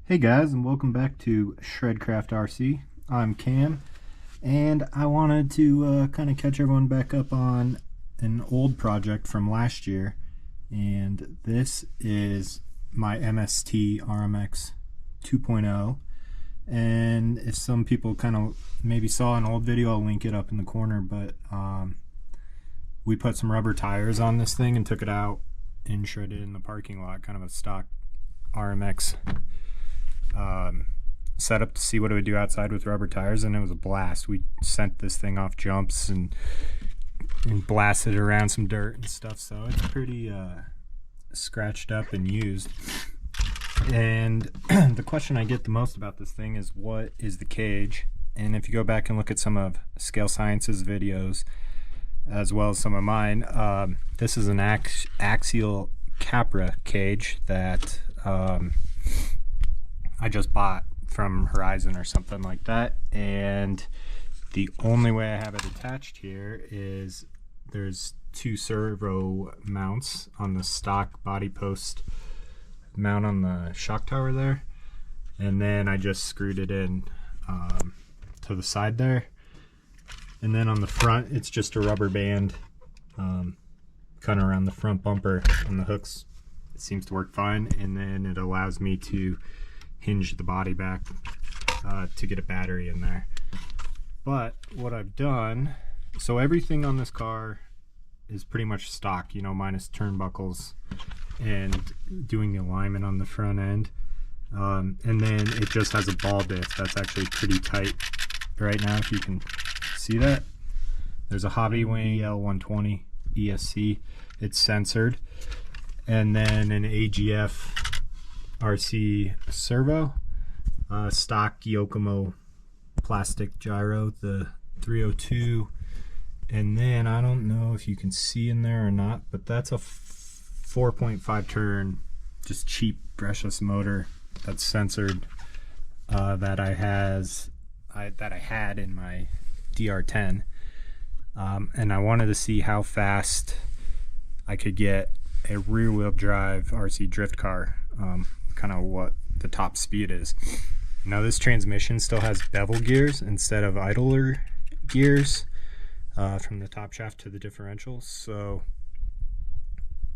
Hey guys, and welcome back to Shredcraft RC. I'm Cam, and I wanted to kind of catch everyone back up on an old project from last year, and this is my MST RMX 2.0. And if some people kind of maybe saw an old video, I'll link it up in the corner, but we put some rubber tires on this thing and took it out and shredded in the parking lot, kind of a stock RMX setup to see what it would do outside with rubber tires, and it was a blast. We sent this thing off jumps and blasted it around some dirt and stuff, so it's pretty scratched up and used. And the question I get the most about this thing is, what is the cage? And if you go back and look at some of Scale Science's videos as well as some of mine, this is an Axial Capra cage that I just bought from Horizon or something like that, and the only way I have it attached here is there's two servo mounts on the stock body post mount on the shock tower there, and then I just screwed it in to the side there, and then on the front it's just a rubber band kind of around the front bumper on the hooks. It seems to work fine, and then it allows me to hinge the body back to get a battery in there. But what I've done, so everything on this car is pretty much stock, you know, minus turnbuckles and doing the alignment on the front end, and then it just has a ball diff that's actually pretty tight right now, if you can see that. There's a Hobbywing L120 ESC, it's censored, and then an AGF RC servo, stock Yokomo plastic gyro, the 302, and then I don't know if you can see in there or not, but that's a 4.5 turn, just cheap brushless motor that's censored, that I had in my DR10, and I wanted to see how fast I could get a rear wheel drive RC drift car, kind of what the top speed is. Now this transmission still has bevel gears instead of idler gears from the top shaft to the differential, so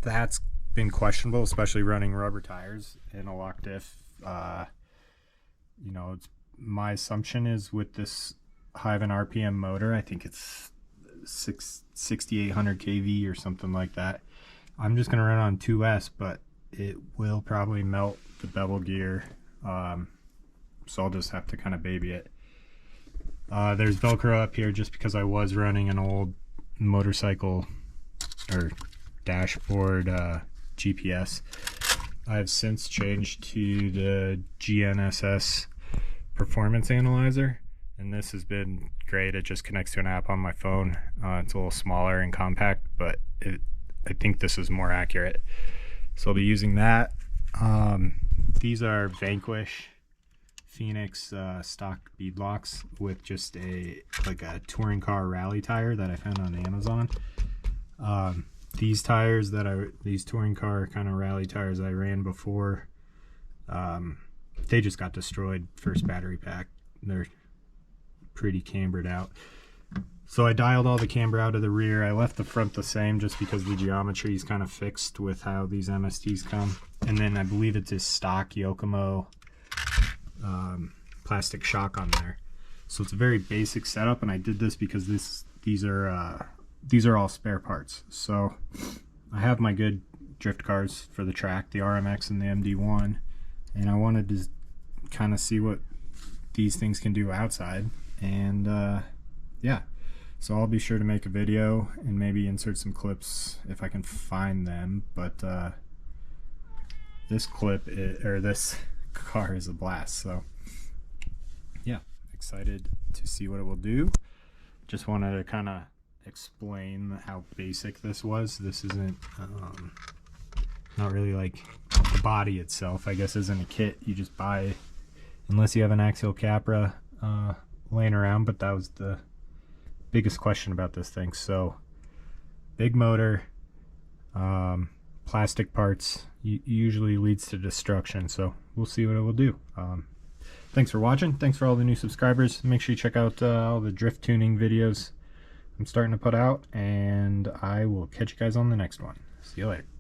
that's been questionable, especially running rubber tires in a lock diff. You know, my assumption is with this high of an RPM motor, I think it's 6,800 kV or something like that. I'm just gonna run on 2S, but it will probably melt the bevel gear, so I'll just have to kind of baby it. There's Velcro up here just because I was running an old motorcycle or dashboard GPS. I have since changed to the GNSS performance analyzer, and this has been great. It just connects to an app on my phone. It's a little smaller and compact, but I think this is more accurate, so I'll be using that. These are Vanquish Phoenix stock beadlocks with just like a touring car rally tire that I found on Amazon. These tires these touring car kind of rally tires I ran before, they just got destroyed first battery pack. They're pretty cambered out. So I dialed all the camber out of the rear. I left the front the same just because the geometry is kind of fixed with how these MSTs come. And then I believe it's this stock Yokomo plastic shock on there. So it's a very basic setup, and I did this because these are all spare parts. So I have my good drift cars for the track, the RMX and the MD1, and I wanted to kind of see what these things can do outside, and yeah. So I'll be sure to make a video and maybe insert some clips if I can find them, but this this car is a blast, so yeah, excited to see what it will do. Just wanted to kind of explain how basic this was. This isn't not really like the body itself, I guess, isn't a kit you just buy unless you have an Axial Capra laying around, but that was the biggest question about this thing. So big motor, plastic parts usually leads to destruction, so we'll see what it will do. Thanks for watching. Thanks for all the new subscribers. Make sure you check out all the drift tuning videos I'm starting to put out, and I will catch you guys on the next one. See you later.